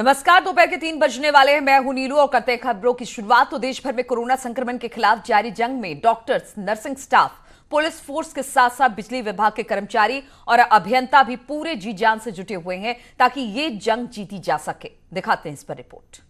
नमस्कार, दोपहर के 3 बजने वाले हैं। मैं हूं नीलू और करते हैं खबरों की शुरुआत। तो देश भर में कोरोना संक्रमण के खिलाफ जारी जंग में doctors, nursing staff, police force के साथ साथ बिजली विभाग के कर्मचारी और अभियंता भी पूरे जी जान से जुटे हुए हैं ताकि ये जंग जीती जा सके। दिखाते हैं इस पर रिपोर्ट।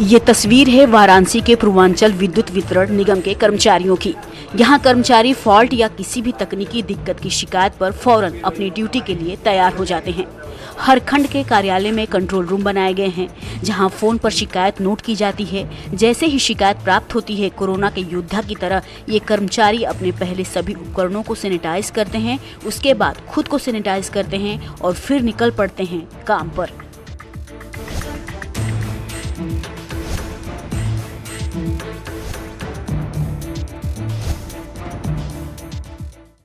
ये तस्वीर है वाराणसी के पूर्वांचल विद्युत वितरण निगम के कर्मचारियों की। यहाँ कर्मचारी फॉल्ट या किसी भी तकनीकी दिक्कत की शिकायत पर फौरन अपनी ड्यूटी के लिए तैयार हो जाते हैं। हर खंड के कार्यालय में कंट्रोल रूम बनाए गए हैं, जहाँ फोन पर शिकायत नोट की जाती है। जैसे ही शिकायत प्राप्त होती है, कोरोना के योद्धा की तरह ये कर्मचारी अपने पहले सभी उपकरणों को सैनिटाइज करते हैं, उसके बाद खुद को सैनिटाइज करते हैं और फिर निकल पड़ते हैं काम पर।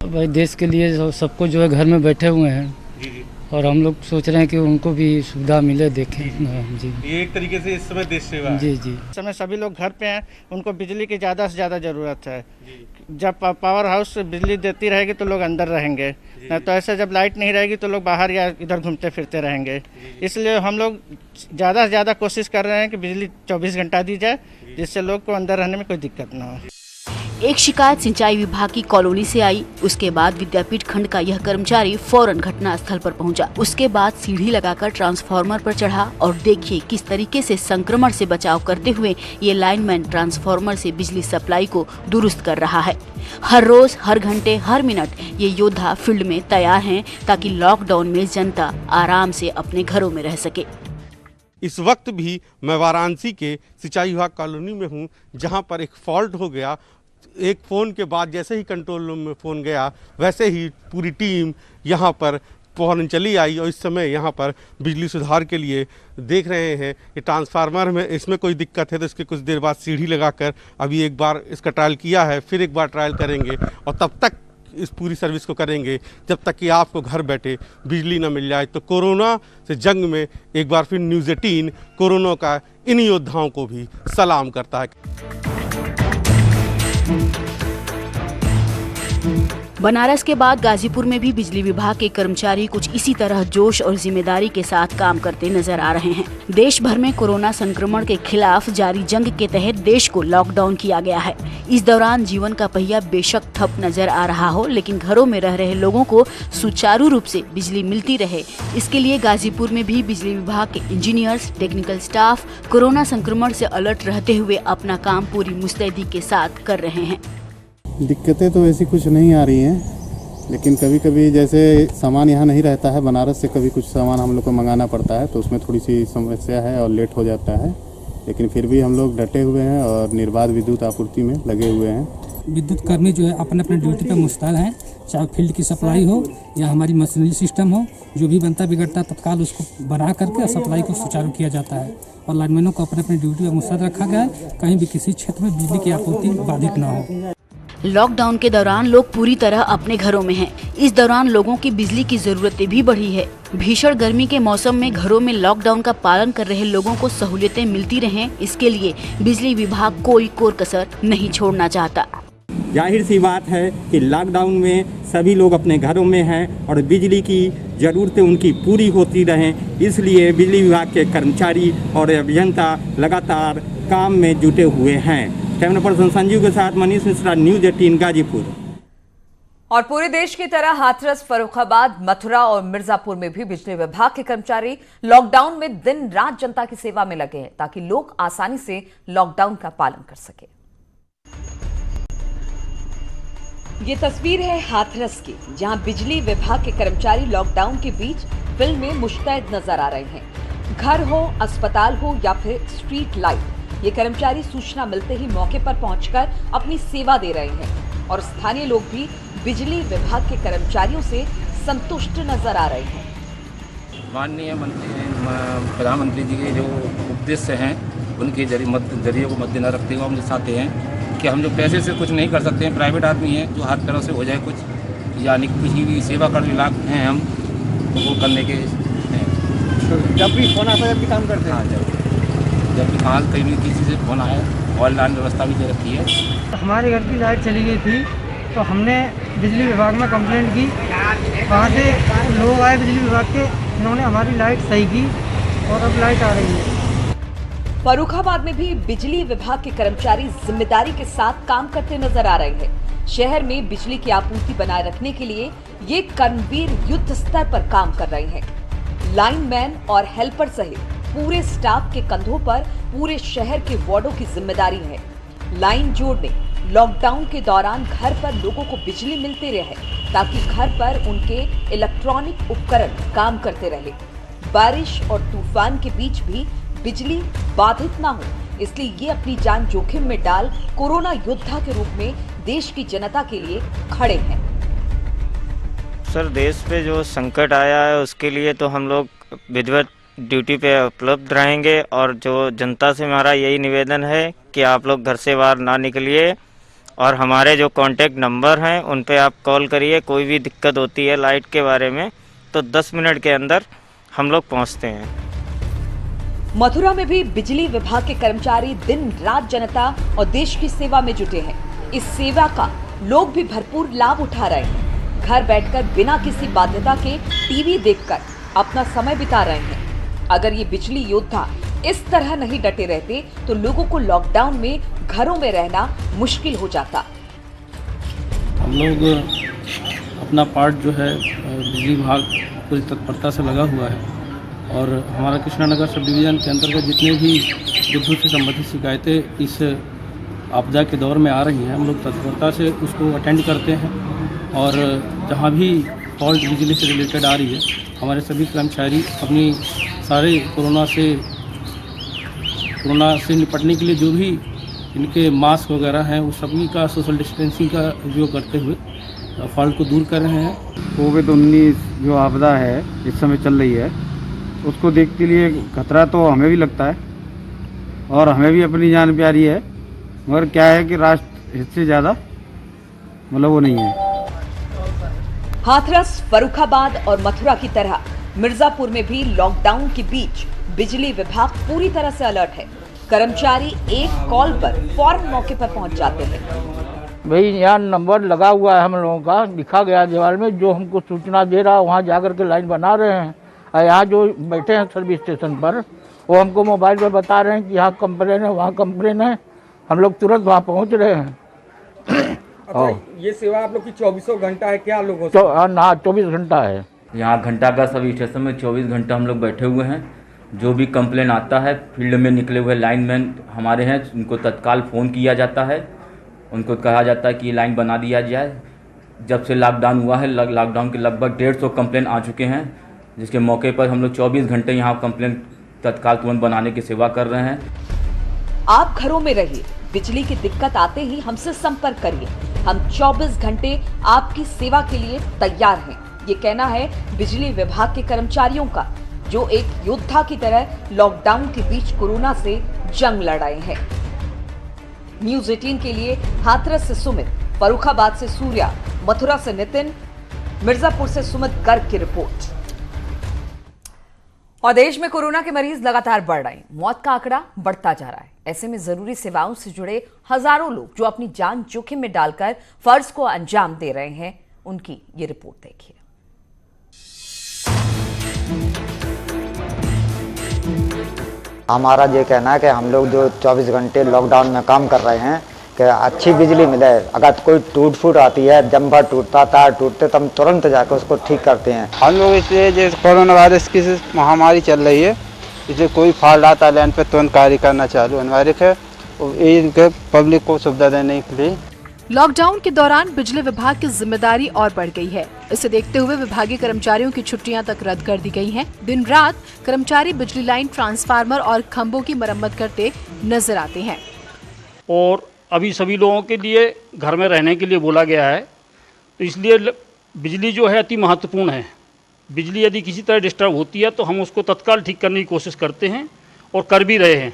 भाई देश के लिए सबको जो है घर में बैठे हुए हैं और हम लोग सोच रहे हैं कि उनको भी सुविधा मिले, देखें जी। ये एक तरीके से इस समय देश सेवा है। जी जी। इस समय सभी लोग घर पे हैं, उनको बिजली की ज़्यादा से ज़्यादा ज़रूरत है। जब पावर हाउस बिजली देती रहेगी तो लोग अंदर रहेंगे, तो ऐसे जब लाइट नहीं रहेगी तो लोग बाहर या इधर घूमते फिरते रहेंगे। इसलिए हम लोग ज़्यादा से ज़्यादा कोशिश कर रहे हैं कि बिजली 24 घंटा दी जाए, जिससे लोग को अंदर रहने में कोई दिक्कत ना हो। एक शिकायत सिंचाई विभाग की कॉलोनी से आई। उसके बाद विद्यापीठ खंड का यह कर्मचारी फौरन घटना स्थल पर पहुंचा। उसके बाद सीढ़ी लगाकर ट्रांसफार्मर पर चढ़ा और देखिए किस तरीके से संक्रमण से बचाव करते हुए ये लाइनमैन ट्रांसफार्मर से बिजली सप्लाई को दुरुस्त कर रहा है। हर रोज, हर घंटे, हर मिनट ये योद्धा फील्ड में तैयार हैं ताकि लॉकडाउन में जनता आराम से अपने घरों में रह सके। इस वक्त भी मैं वाराणसी के सिंचाई विभाग कॉलोनी में हूँ, जहाँ पर एक फॉल्ट हो गया। एक फ़ोन के बाद जैसे ही कंट्रोल रूम में फ़ोन गया, वैसे ही पूरी टीम यहाँ पर फौरन चली आई और इस समय यहाँ पर बिजली सुधार के लिए देख रहे हैं कि ट्रांसफार्मर में इसमें कोई दिक्कत है तो इसके कुछ देर बाद सीढ़ी लगाकर अभी एक बार इसका ट्रायल किया है, फिर एक बार ट्रायल करेंगे और तब तक इस पूरी सर्विस को करेंगे जब तक कि आपको घर बैठे बिजली न मिल जाए। तो कोरोना से जंग में एक बार फिर न्यूज़ 18 कोरोना का इन योद्धाओं को भी सलाम करता है। बनारस के बाद गाजीपुर में भी बिजली विभाग के कर्मचारी कुछ इसी तरह जोश और जिम्मेदारी के साथ काम करते नजर आ रहे हैं। देश भर में कोरोना संक्रमण के खिलाफ जारी जंग के तहत देश को लॉकडाउन किया गया है। इस दौरान जीवन का पहिया बेशक ठप नजर आ रहा हो, लेकिन घरों में रह रहे लोगों को सुचारू रूप से बिजली मिलती रहे, इसके लिए गाजीपुर में भी बिजली विभाग के इंजीनियर्स, टेक्निकल स्टाफ कोरोना संक्रमण से अलर्ट रहते हुए अपना काम पूरी मुस्तैदी के साथ कर रहे हैं। दिक्कतें तो ऐसी कुछ नहीं आ रही हैं, लेकिन कभी कभी जैसे सामान यहाँ नहीं रहता है, बनारस से कभी कुछ सामान हम लोग को मंगाना पड़ता है तो उसमें थोड़ी सी समस्या है और लेट हो जाता है, लेकिन फिर भी हम लोग डटे हुए हैं और निर्बाध विद्युत आपूर्ति में लगे हुए हैं। विद्युत कर्मी जो है अपने अपने ड्यूटी पर मुस्तैद हैं, चाहे फील्ड की सप्लाई हो या हमारी मशीनरी सिस्टम हो, जो भी बनता बिगड़ता तत्काल उसको बना करके सप्लाई को सुचारू किया जाता है और लाइनमैनों को अपने अपने ड्यूटी पर मुस्तैद रखा गया है, कहीं भी किसी क्षेत्र में बिजली की आपूर्ति बाधित न हो। लॉकडाउन के दौरान लोग पूरी तरह अपने घरों में हैं। इस दौरान लोगों की बिजली की जरूरतें भी बढ़ी है। भीषण गर्मी के मौसम में घरों में लॉकडाउन का पालन कर रहे लोगों को सहूलियतें मिलती रहें, इसके लिए बिजली विभाग कोई कोर कसर नहीं छोड़ना चाहता। जाहिर सी बात है कि लॉकडाउन में सभी लोग अपने घरों में हैं और बिजली की ज़रूरतें उनकी पूरी होती रहें, इसलिए बिजली विभाग के कर्मचारी और अभियंता लगातार काम में जुटे हुए हैं। कैमरा पर्सन संजीव के साथ मनीष मिश्रा, न्यूज़ 18 गाजीपुर। और पूरे देश की तरह हाथरस, फर्रुखाबाद, मथुरा और मिर्जापुर में भी बिजली विभाग के कर्मचारी लॉकडाउन में दिन रात जनता की सेवा में लगे हैं ताकि लोग आसानी से लॉकडाउन का पालन कर सके। ये तस्वीर है हाथरस की, जहां बिजली विभाग के कर्मचारी लॉकडाउन के बीच फील्ड में मुस्तैद नजर आ रहे हैं। घर हो, अस्पताल हो या फिर स्ट्रीट लाइट, ये कर्मचारी सूचना मिलते ही मौके पर पहुंचकर अपनी सेवा दे रहे हैं और स्थानीय लोग भी बिजली विभाग के कर्मचारियों से संतुष्ट नजर आ रहे हैं। माननीय प्रधानमंत्री जी के जो उद्देश्य हैं, उनके जरिए को मद्देनजर रखते हुए हम चाहते हैं कि हम जो पैसे से कुछ नहीं कर सकते हैं, प्राइवेट आदमी हैं जो हर तरह से हो जाए कुछ, यानी किसी भी सेवा कर लाभ हैं हम वो करने के हैं। जब भी फोन आता है जब भी काम करते हैं। हाँ, जब भी कहाँ कहीं भी किसी से फोन आया, ऑनलाइन व्यवस्था भी दे रखी है। हमारे घर की लाइट चली गई थी तो हमने बिजली विभाग में कंप्लेंट की। वहाँ से लोग आए बिजली विभाग के, उन्होंने हमारी लाइट सही की और अब लाइट आ रही है। फर्रुखाबाद में भी बिजली विभाग के कर्मचारी जिम्मेदारी के साथ काम करते नजर आ रहे हैं। शहर में बिजली की आपूर्ति बनाए रखने के लिए ये कर्मवीर युद्ध स्तर पर काम कर रहे हैं। लाइनमैन और हेल्पर सहित पूरे स्टाफ के कंधों पर पूरे शहर के वार्डों की जिम्मेदारी है। लाइन जोड़ने, लॉकडाउन के दौरान घर पर लोगों को बिजली मिलती रहे ताकि घर पर उनके इलेक्ट्रॉनिक उपकरण काम करते रहे। बारिश और तूफान के बीच भी बिजली बाधित ना हो, इसलिए ये अपनी जान जोखिम में डाल कोरोना योद्धा के रूप में देश की जनता के लिए खड़े हैं। सर, देश पे जो संकट आया है उसके लिए तो हम लोग विधिवत ड्यूटी पे उपलब्ध रहेंगे और जो जनता से हमारा यही निवेदन है कि आप लोग घर से बाहर ना निकलिए और हमारे जो कॉन्टैक्ट नंबर हैं उन पे आप कॉल करिए। कोई भी दिक्कत होती है लाइट के बारे में तो 10 मिनट के अंदर हम लोग पहुंचते हैं। मथुरा में भी बिजली विभाग के कर्मचारी दिन रात जनता और देश की सेवा में जुटे हैं। इस सेवा का लोग भी भरपूर लाभ उठा रहे हैं। घर बैठकर बिना किसी बाध्यता के टीवी देखकर अपना समय बिता रहे हैं। अगर ये बिजली योद्धा इस तरह नहीं डटे रहते तो लोगों को लॉकडाउन में घरों में रहना मुश्किल हो जाता। हम लोग अपना पार्ट जो है बिजली विभाग पूरी तत्परता से लगा हुआ है और हमारा कृष्णानगर सब डिवीज़न के अंतर्गत जितने भी विद्युत से संबंधित शिकायतें इस आपदा के दौर में आ रही हैं, हम लोग तत्परता से उसको अटेंड करते हैं और जहाँ भी फॉल्ट बिजली से रिलेटेड आ रही है, हमारे सभी कर्मचारी अपनी सारे कोरोना से निपटने के लिए जो भी इनके मास्क वगैरह हैं उस सभी का सोशल डिस्टेंसिंग का उपयोग करते हुए फॉल्ट को दूर कर रहे हैं। कोविड-19 जो आपदा है इस समय चल रही है, उसको देखते लिए खतरा तो हमें भी लगता है और हमें भी अपनी जान प्यारी है, मगर क्या है कि राष्ट्र हित से ज़्यादा मतलब वो नहीं है। हाथरस, फर्रुखाबाद और मथुरा की तरह मिर्जापुर में भी लॉकडाउन के बीच बिजली विभाग पूरी तरह से अलर्ट है। कर्मचारी एक कॉल पर फौरन मौके पर पहुंच जाते हैं। भाई यहाँ नंबर लगा हुआ है हम लोगों का, लिखा गया दीवार में, जो हमको सूचना दे रहा है वहाँ जाकर के लाइन बना रहे हैं। और यहाँ जो बैठे हैं सर्विस स्टेशन पर वो हमको मोबाइल पर बता रहे हैं कि यहाँ कंप्लेन है, वहाँ कंप्लेन है, हम लोग तुरंत वहाँ पहुँच रहे हैं। अच्छा, ये सेवा आप लोग की 24 घंटा है क्या लोगों से? हाँ, 24 घंटा है। यहाँ घंटा का सभी स्टेशन में 24 घंटा हम लोग बैठे हुए हैं। जो भी कंप्लेन आता है, फील्ड में निकले हुए लाइनमैन हमारे हैं, उनको तत्काल फ़ोन किया जाता है, उनको कहा जाता है कि ये लाइन बना दिया जाए। जब से लॉकडाउन हुआ है, लॉकडाउन के लगभग 150 कंप्लेन आ चुके हैं, जिसके मौके पर हम लोग 24 घंटे यहाँ कंप्लेन तत्काल तुरंत बनाने की सेवा कर रहे हैं। आप घरों में रहिए, बिजली की दिक्कत आते ही हमसे संपर्क करिए। हम 24 घंटे आपकी सेवा के लिए तैयार हैं। ये कहना है बिजली विभाग के कर्मचारियों का, जो एक योद्धा की तरह लॉकडाउन के बीच कोरोना से जंग लड़ रहे हैं। न्यूज़ 18 के लिए हाथरस से सुमित, फर्रुखाबाद से सूर्या, मथुरा से नितिन, मिर्जापुर से सुमित गर्ग की रिपोर्ट। और देश में कोरोना के मरीज लगातार बढ़ रहे हैं, मौत का आंकड़ा बढ़ता जा रहा है। ऐसे में जरूरी सेवाओं से जुड़े हजारों लोग जो अपनी जान जोखिम में डालकर फर्ज को अंजाम दे रहे हैं, उनकी ये रिपोर्ट देखिए। हमारा ये कहना है कि हम लोग जो 24 घंटे लॉकडाउन में काम कर रहे हैं कि अच्छी बिजली मिले। अगर कोई टूट फूट आती है, जम्पर टूटता, तार टूटते, तो हम तुरंत जाकर उसको ठीक करते हैं। हम लोग इसलिए जो कोरोना वायरस की महामारी चल रही है, इसलिए कोई फॉल्ट आता है लाइन पे तुरंत कार्य करना चालू अनिवार्य है और इनके पब्लिक को सुविधा देने के लिए। लॉकडाउन के दौरान बिजली विभाग की जिम्मेदारी और बढ़ गई है। इसे देखते हुए विभागीय कर्मचारियों की छुट्टियां तक रद्द कर दी गई हैं। दिन रात कर्मचारी बिजली लाइन, ट्रांसफार्मर और खंभों की मरम्मत करते नजर आते हैं। और अभी सभी लोगों के लिए घर में रहने के लिए बोला गया है, तो इसलिए बिजली जो है अति महत्वपूर्ण है। बिजली यदि किसी तरह डिस्टर्ब होती है तो हम उसको तत्काल ठीक करने की कोशिश करते हैं और कर भी रहे हैं।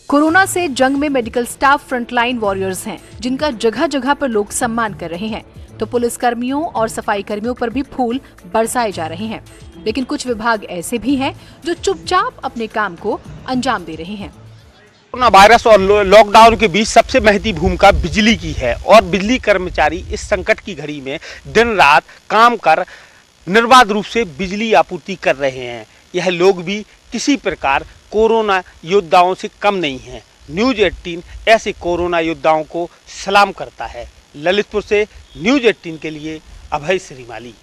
कोरोना से जंग में मेडिकल स्टाफ फ्रंटलाइन वॉरियर्स हैं, जिनका जगह जगह पर लोग सम्मान कर रहे हैं। तो पुलिस कर्मियों और सफाई कर्मियों पर भी फूल बरसाए जा रहे हैं। लेकिन कुछ विभाग ऐसे भी हैं जो चुपचाप अपने काम को अंजाम दे रहे हैं। कोरोना वायरस और लॉकडाउन के बीच सबसे महती भूमिका बिजली की है और बिजली कर्मचारी इस संकट की घड़ी में दिन रात काम कर निर्बाध रूप से बिजली आपूर्ति कर रहे हैं। यह लोग भी किसी प्रकार कोरोना योद्धाओं से कम नहीं हैं। न्यूज़ 18 ऐसे कोरोना योद्धाओं को सलाम करता है। ललितपुर से न्यूज़ 18 के लिए अभय श्रीमाली।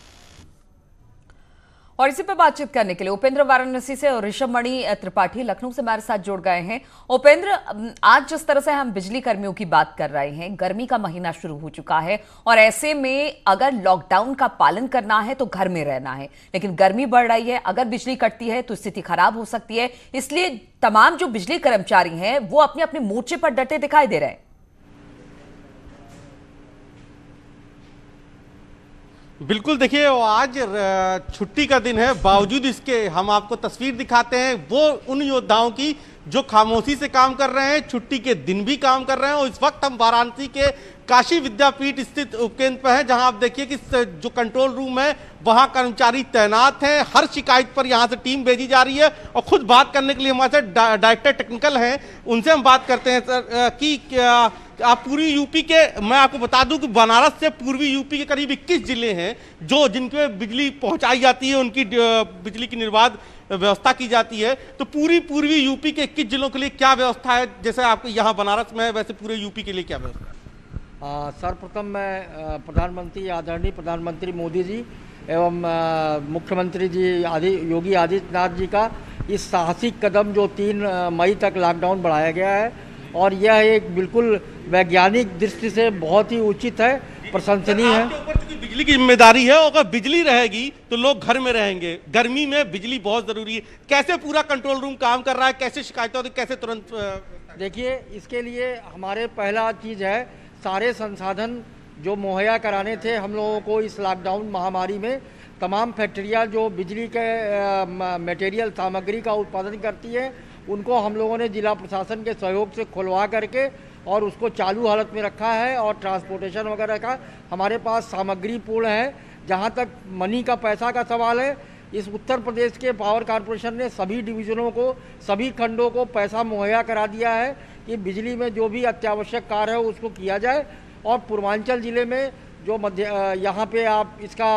और इसी पर बातचीत करने के लिए उपेंद्र वाराणसी से और ऋषभ मणि त्रिपाठी लखनऊ से हमारे साथ जुड़ गए हैं। उपेंद्र, आज जिस तरह से हम बिजली कर्मियों की बात कर रहे हैं, गर्मी का महीना शुरू हो चुका है और ऐसे में अगर लॉकडाउन का पालन करना है तो घर में रहना है, लेकिन गर्मी बढ़ रही है, अगर बिजली कटती है तो स्थिति खराब हो सकती है। इसलिए तमाम जो बिजली कर्मचारी हैं वो अपने अपने मोर्चे पर डटे दिखाई दे रहे हैं। बिल्कुल, देखिए आज छुट्टी का दिन है, बावजूद इसके हम आपको तस्वीर दिखाते हैं वो उन योद्धाओं की जो खामोशी से काम कर रहे हैं, छुट्टी के दिन भी काम कर रहे हैं। और इस वक्त हम वाराणसी के काशी विद्यापीठ स्थित उपकेंद्र पर है, जहां आप देखिए कि जो कंट्रोल रूम है वहां कर्मचारी तैनात हैं। हर शिकायत पर यहां से टीम भेजी जा रही है और खुद बात करने के लिए हमारे साथ डायरेक्टर टेक्निकल हैं, उनसे हम बात करते हैं। सर कि आप पूरी यूपी के, मैं आपको बता दूं कि बनारस से पूर्वी यूपी के करीब 21 जिले हैं जो जिनके बिजली पहुंचाई जाती है, उनकी बिजली की निर्बाध व्यवस्था की जाती है। तो पूर्वी यूपी के 21 जिलों के लिए क्या व्यवस्था है? जैसे आपको यहाँ बनारस में है, वैसे पूरे यूपी के लिए क्या व्यवस्था है? सर्वप्रथम मैं प्रधानमंत्री आदरणीय प्रधानमंत्री मोदी जी एवं मुख्यमंत्री जी योगी आदित्यनाथ जी का इस साहसिक कदम जो 3 मई तक लॉकडाउन बढ़ाया गया है और यह एक बिल्कुल वैज्ञानिक दृष्टि से बहुत ही उचित है, प्रशंसनीय है। बिजली की जिम्मेदारी है, अगर बिजली रहेगी तो लोग घर में रहेंगे। गर्मी में बिजली बहुत जरूरी है। कैसे पूरा कंट्रोल रूम काम कर रहा है, कैसे शिकायतें होती, कैसे तुरंत? देखिए, इसके लिए हमारे पहला चीज़ है सारे संसाधन जो मुहैया कराने थे हम लोगों को इस लॉकडाउन महामारी में। तमाम फैक्ट्रियाँ जो बिजली के मटेरियल सामग्री का उत्पादन करती है उनको हम लोगों ने जिला प्रशासन के सहयोग से खुलवा करके और उसको चालू हालत में रखा है और ट्रांसपोर्टेशन वगैरह का हमारे पास सामग्री पूर्ण है। जहाँ तक मनी का पैसा का सवाल है, इस उत्तर प्रदेश के पावर कॉरपोरेशन ने सभी डिवीज़नों को, सभी खंडों को पैसा मुहैया करा दिया है कि बिजली में जो भी अत्यावश्यक कार्य है उसको किया जाए। और पूर्वांचल ज़िले में जो यहाँ पे आप इसका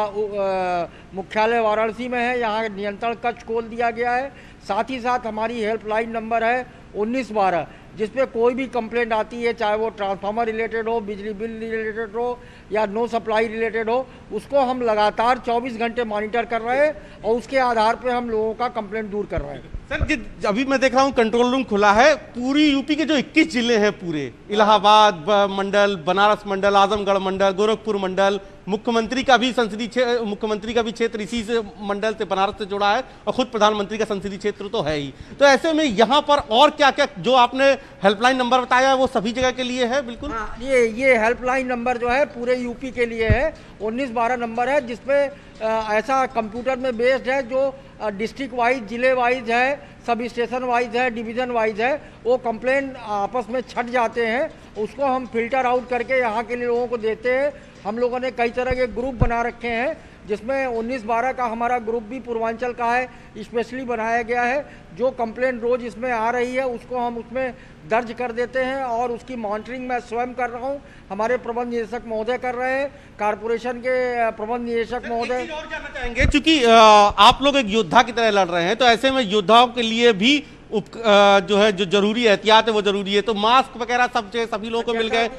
मुख्यालय वाराणसी में है, यहाँ नियंत्रण कक्ष खोल दिया गया है। साथ ही साथ हमारी हेल्पलाइन नंबर है 1912, जिसपे कोई भी कंप्लेंट आती है, चाहे वो ट्रांसफार्मर रिलेटेड हो, बिजली बिल रिलेटेड हो या नो सप्लाई रिलेटेड हो, उसको हम लगातार 24 घंटे मॉनिटर कर रहे हैं और उसके आधार पे हम लोगों का कंप्लेंट दूर कर रहे हैं। सर, अभी मैं देख रहा हूँ कंट्रोल रूम खुला है। पूरी यूपी के जो 21 जिले हैं, पूरे इलाहाबाद मंडल, बनारस मंडल, आजमगढ़ मंडल, गोरखपुर मंडल, मुख्यमंत्री का भी क्षेत्र इसी से मंडल से, बनारस से जुड़ा है और खुद प्रधानमंत्री का संसदीय क्षेत्र तो है ही। तो ऐसे में यहाँ पर और क्या क्या जो आपने हेल्पलाइन नंबर बताया है वो सभी जगह के लिए है? बिल्कुल, ये हेल्पलाइन नंबर जो है पूरे यूपी के लिए है। 1912 नंबर है जिसपे ऐसा कंप्यूटर में बेस्ड है जो डिस्ट्रिक्ट वाइज, जिले वाइज है, सब स्टेशन वाइज है, डिवीज़न वाइज है। वो कंप्लेंट आपस में छट जाते हैं, उसको हम फिल्टर आउट करके यहाँ के लोगों को देते हैं। हम लोगों ने कई तरह के ग्रुप बना रखे हैं जिसमें 1912 का हमारा ग्रुप भी पूर्वांचल का है, स्पेशली बनाया गया है। जो कंप्लेंट रोज़ इसमें आ रही है उसको हम उसमें दर्ज कर देते हैं और उसकी मॉनिटरिंग मैं स्वयं कर रहा हूं, हमारे प्रबंध निदेशक महोदय कर रहे हैं, कारपोरेशन के प्रबंध निदेशक महोदय। और जानना चाहेंगे, चूंकि आप लोग एक योद्धा की तरह लड़ रहे हैं, तो ऐसे में योद्धाओं के लिए भी जो जरूरी एहतियात है वो जरूरी है। तो मास्क वगैरह सब सभी लोगों को मिल गए।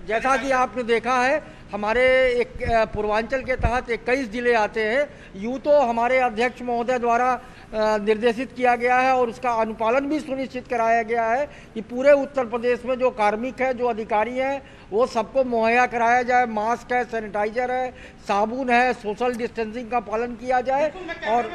जैसा कि आपने देखा है, हमारे एक पूर्वांचल के तहत 21 जिले आते हैं। यूँ तो हमारे अध्यक्ष महोदय द्वारा निर्देशित किया गया है और उसका अनुपालन भी सुनिश्चित कराया गया है कि पूरे उत्तर प्रदेश में जो कार्मिक है, जो अधिकारी हैं, वो सबको मुहैया कराया जाए। मास्क है, सैनिटाइजर है, साबुन है, सोशल डिस्टेंसिंग का पालन किया जाए। और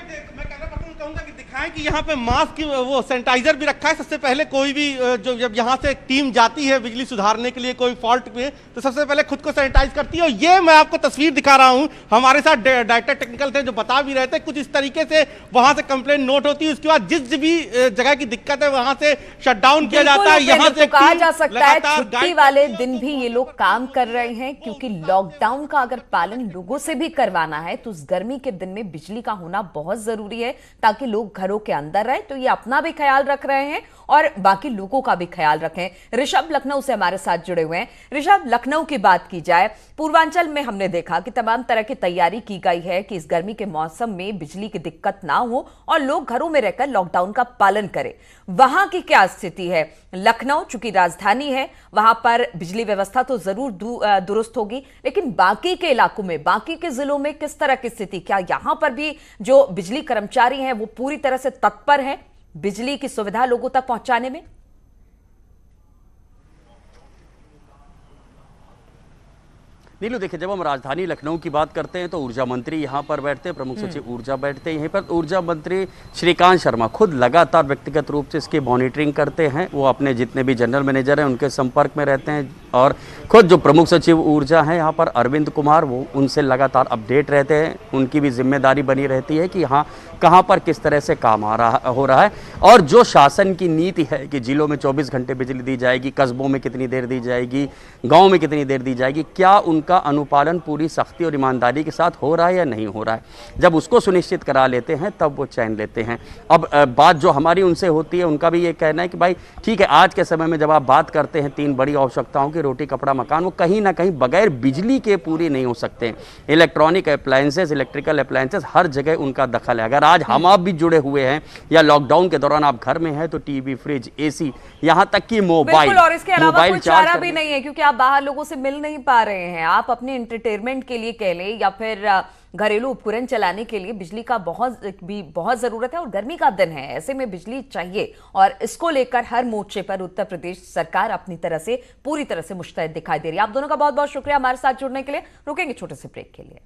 कहूंगा कि दिखाएं कि यहाँ पे मास्क वो सैनिटाइजर भी रखा है। सबसे पहले कोई भी जो जब यहाँ से टीम जाती है बिजली सुधारने के लिए कोई फॉल्ट पे, तो सबसे पहले खुद को सैनिटाइज करती है। और ये मैं आपको तस्वीर दिखा रहा हूँ, हमारे साथ डायरेक्टर टेक्निकल थे जो बता भी रहे थे, कुछ इस तरीके से वहां से कंप्लेंट नोट होती है। उसके बाद जिस भी जगह की दिक्कत है वहां से शट डाउन किया जाता है। यहाँ से कहा जा सकता है छुट्टी वाले दिन भी ये लोग काम कर रहे हैं, क्योंकि लॉकडाउन का अगर पालन लोगों से भी करवाना है तो उस गर्मी के दिन में बिजली का होना बहुत जरूरी है। ताकि लोग घरों के अंदर रहें। तो ये अपना भी ख्याल रख रहे हैं और बाकी लोगों का भी ख्याल रखें। ऋषभ लखनऊ से हमारे साथ जुड़े हुए हैं। ऋषभ, लखनऊ की बात की जाए, पूर्वांचल में हमने देखा कि तमाम तरह की तैयारी की गई है कि इस गर्मी के मौसम में बिजली की दिक्कत ना हो और लोग घरों में रहकर लॉकडाउन का पालन करें। वहां की क्या स्थिति है? लखनऊ चूंकि राजधानी है, वहां पर बिजली व्यवस्था तो जरूर दुरुस्त होगी, लेकिन बाकी के इलाकों में, बाकी के जिलों में किस तरह की स्थिति? क्या यहां पर भी जो बिजली कर्मचारी हैं वो पूरी तरह से तत्पर हैं बिजली की सुविधा लोगों तक पहुंचाने में? नीलू, देखिए, जब हम राजधानी लखनऊ की बात करते हैं तो ऊर्जा मंत्री यहाँ पर बैठते हैं, प्रमुख सचिव ऊर्जा बैठते हैं यहीं पर। ऊर्जा मंत्री श्रीकांत शर्मा खुद लगातार व्यक्तिगत रूप से इसकी मॉनिटरिंग करते हैं। वो अपने जितने भी जनरल मैनेजर हैं उनके संपर्क में रहते हैं और खुद जो प्रमुख सचिव ऊर्जा हैं यहाँ पर अरविंद कुमार, वो उनसे लगातार अपडेट रहते हैं। उनकी भी जिम्मेदारी बनी रहती है कि यहाँ कहाँ पर किस तरह से काम हो रहा है और जो शासन की नीति है कि जिलों में 24 घंटे बिजली दी जाएगी, कस्बों में कितनी देर दी जाएगी, गाँव में कितनी देर दी जाएगी, क्या उनका अनुपालन पूरी सख्ती और ईमानदारी के साथ हो रहा है या नहीं हो रहा है। जब उसको सुनिश्चित करा लेते हैं तब वो चैन लेते हैं। अब बात जो हमारी उनसे होती है, उनका भी ये कहना है कि भाई ठीक है, आज के समय में जब आप बात करते हैं 3 बड़ी आवश्यकताओं की, रोटी कपड़ा मकान, वो कहीं ना कहीं बगैर बिजली के पूरी नहीं हो सकते। इलेक्ट्रॉनिक अप्लायंसेस, इलेक्ट्रिकल अप्लायंसेस, हर जगह उनका दखल है। अगर आज हम आप भी जुड़े हुए हैं या लॉकडाउन के दौरान आप घर में हैं तो टीवी, फ्रिज, एसी, यहाँ तक कि मोबाइल, और इसके अलावा कोई चारा भी नहीं है क्योंकि आप बाहर लोगों से मिल नहीं पा रहे हैं। आप अपने एंटरटेनमेंट के लिए कह लें या फिर घरेलू उपकरण चलाने के लिए बिजली का बहुत जरूरत है और गर्मी का दिन है, ऐसे में बिजली चाहिए और इसको लेकर हर मोर्चे पर उत्तर प्रदेश सरकार अपनी तरह से पूरी तरह से मुस्तैद दिखाई दे रही है। आप दोनों का बहुत बहुत शुक्रिया हमारे साथ जुड़ने के लिए। रुकेंगे छोटे से ब्रेक के लिए।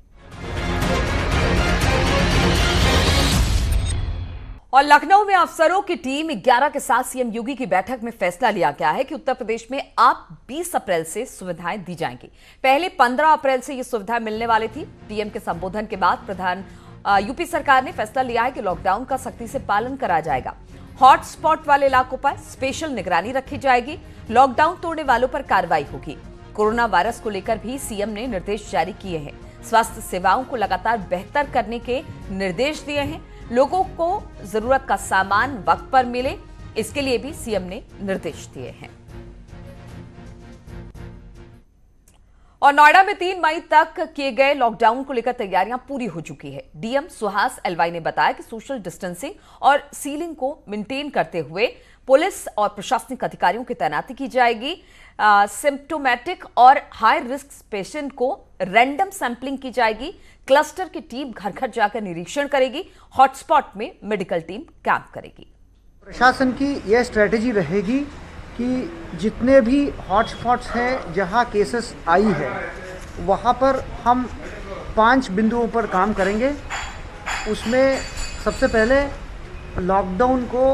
और लखनऊ में अफसरों की टीम 11 के साथ सीएम योगी की बैठक में फैसला लिया गया है कि उत्तर प्रदेश में अब 20 अप्रैल से सुविधाएं दी जाएंगी। पहले 15 अप्रैल से ये सुविधाएं मिलने वाली थी। पीएम के संबोधन के बाद प्रधान यूपी सरकार ने फैसला लिया है कि लॉकडाउन का सख्ती से पालन करा जाएगा। हॉटस्पॉट वाले इलाकों पर स्पेशल निगरानी रखी जाएगी। लॉकडाउन तोड़ने वालों पर कार्रवाई होगी। कोरोना वायरस को लेकर भी सीएम ने निर्देश जारी किए हैं। स्वास्थ्य सेवाओं को लगातार बेहतर करने के निर्देश दिए हैं। लोगों को जरूरत का सामान वक्त पर मिले, इसके लिए भी सीएम ने निर्देश दिए हैं। और नोएडा में 3 मई तक किए गए लॉकडाउन को लेकर तैयारियां पूरी हो चुकी है। डीएम सुहास एलवाई ने बताया कि सोशल डिस्टेंसिंग और सीलिंग को मेंटेन करते हुए पुलिस और प्रशासनिक अधिकारियों की तैनाती की जाएगी। सिम्प्टोमेटिक और हाई रिस्क पेशेंट को रैंडम सैंपलिंग की जाएगी। क्लस्टर की टीम घर घर जाकर निरीक्षण करेगी। हॉटस्पॉट में मेडिकल टीम कैंप करेगी। प्रशासन की यह स्ट्रेटेजी रहेगी कि जितने भी हॉटस्पॉट्स हैं जहां केसेस आई है वहां पर हम 5 बिंदुओं पर काम करेंगे। उसमें सबसे पहले लॉकडाउन को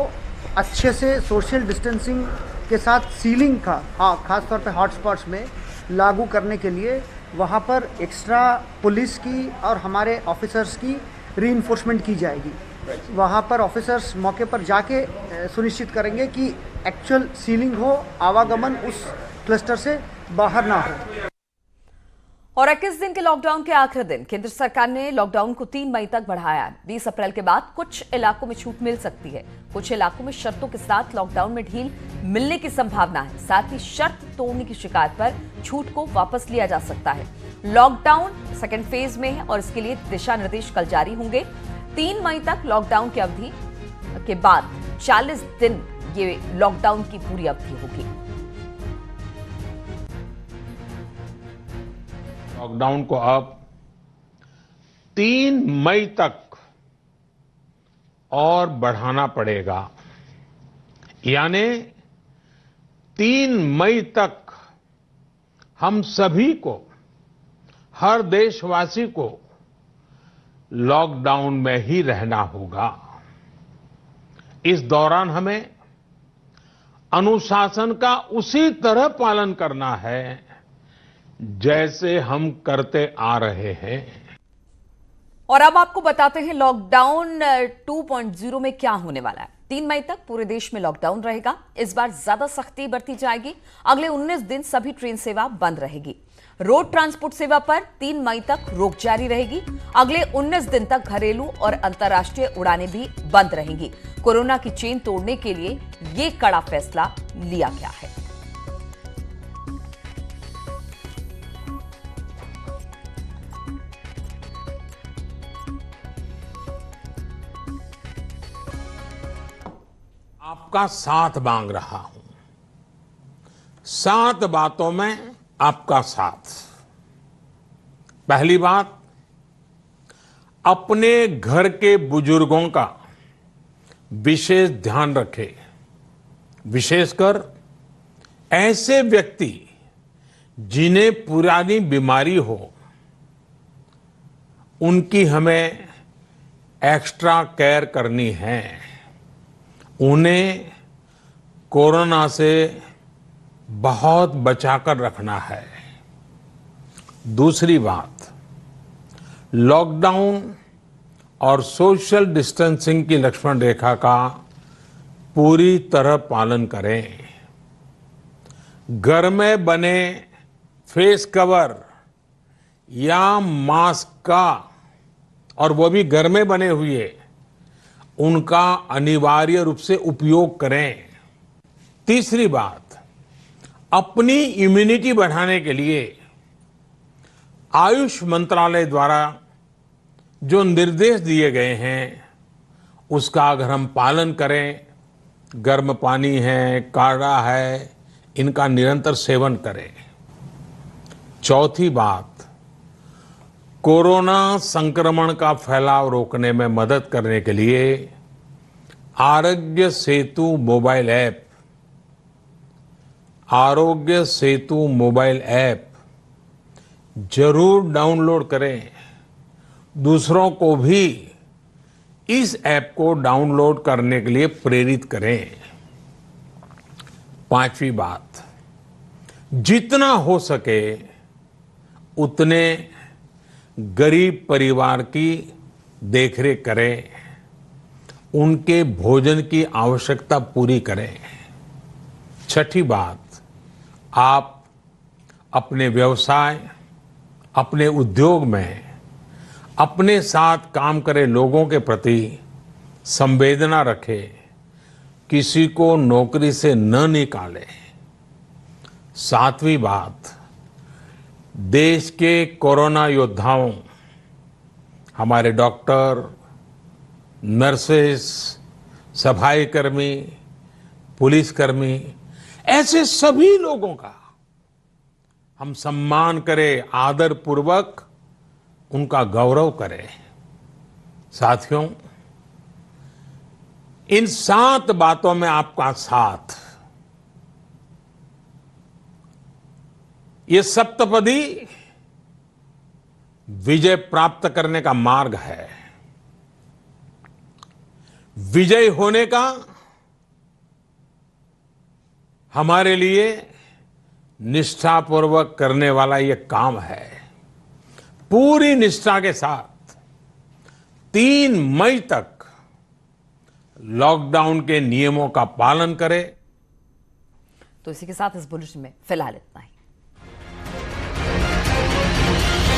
अच्छे से सोशल डिस्टेंसिंग के साथ सीलिंग का खास तौर पे हॉटस्पॉट्स में लागू करने के लिए वहाँ पर एक्स्ट्रा पुलिस की और हमारे ऑफिसर्स की रीइंफोर्समेंट की जाएगी। वहाँ पर ऑफिसर्स मौके पर जाके सुनिश्चित करेंगे कि एक्चुअल सीलिंग हो, आवागमन उस क्लस्टर से बाहर ना हो। और 21 दिन के लॉकडाउन के आखिरी दिन केंद्र सरकार ने लॉकडाउन को 3 मई तक बढ़ाया। 20 अप्रैल के बाद कुछ इलाकों में छूट मिल सकती है। कुछ इलाकों में शर्तों के साथ लॉकडाउन में ढील मिलने की संभावना है। साथ ही शर्त तोड़ने की शिकायत पर छूट को वापस लिया जा सकता है। लॉकडाउन सेकेंड फेज में है और इसके लिए दिशा निर्देश कल जारी होंगे। 3 मई तक लॉकडाउन की अवधि के बाद 40 दिन ये लॉकडाउन की पूरी अवधि होगी। लॉकडाउन को अब 3 मई तक और बढ़ाना पड़ेगा, यानी 3 मई तक हम सभी को, हर देशवासी को लॉकडाउन में ही रहना होगा। इस दौरान हमें अनुशासन का उसी तरह पालन करना है जैसे हम करते आ रहे हैं। और अब आपको बताते हैं लॉकडाउन 2.0 में क्या होने वाला है। 3 मई तक पूरे देश में लॉकडाउन रहेगा। इस बार ज्यादा सख्ती बरती जाएगी। अगले 19 दिन सभी ट्रेन सेवा बंद रहेगी। रोड ट्रांसपोर्ट सेवा पर 3 मई तक रोक जारी रहेगी। अगले 19 दिन तक घरेलू और अंतर्राष्ट्रीय उड़ानें भी बंद रहेंगी। कोरोना की चेन तोड़ने के लिए ये कड़ा फैसला लिया गया है। आपका साथ मांग रहा हूं, 7 बातों में आपका साथ। पहली बात, अपने घर के बुजुर्गों का विशेष ध्यान रखें, विशेषकर ऐसे व्यक्ति जिन्हें पुरानी बीमारी हो, उनकी हमें एक्स्ट्रा केयर करनी है। उन्हें कोरोना से बहुत बचाकर रखना है। दूसरी बात, लॉकडाउन और सोशल डिस्टेंसिंग की लक्ष्मण रेखा का पूरी तरह पालन करें। घर में बने फेस कवर या मास्क का, और वो भी घर में बने हुए, उनका अनिवार्य रूप से उपयोग करें। तीसरी बात, अपनी इम्यूनिटी बढ़ाने के लिए आयुष मंत्रालय द्वारा जो निर्देश दिए गए हैं, उसका अगर हम पालन करें, गर्म पानी है, काढ़ा है, इनका निरंतर सेवन करें। चौथी बात, कोरोना संक्रमण का फैलाव रोकने में मदद करने के लिए आरोग्य सेतु मोबाइल ऐप जरूर डाउनलोड करें। दूसरों को भी इस ऐप को डाउनलोड करने के लिए प्रेरित करें। पांचवी बात, जितना हो सके उतने गरीब परिवार की देखरेख करें, उनके भोजन की आवश्यकता पूरी करें। छठी बात, आप अपने व्यवसाय, अपने उद्योग में अपने साथ काम करे लोगों के प्रति संवेदना रखें, किसी को नौकरी से न निकालें। सातवीं बात, देश के कोरोना योद्धाओं, हमारे डॉक्टर, नर्सेस, सफाई कर्मी, पुलिसकर्मी, ऐसे सभी लोगों का हम सम्मान करें, आदर पूर्वक उनका गौरव करें। साथियों, इन 7 बातों में आपका साथ, ये सप्तपदी विजय प्राप्त करने का मार्ग है। विजय होने का हमारे लिए निष्ठापूर्वक करने वाला ये काम है। पूरी निष्ठा के साथ 3 मई तक लॉकडाउन के नियमों का पालन करें। तो इसी के साथ इस बुलेटिन में फिलहाल इतना ही।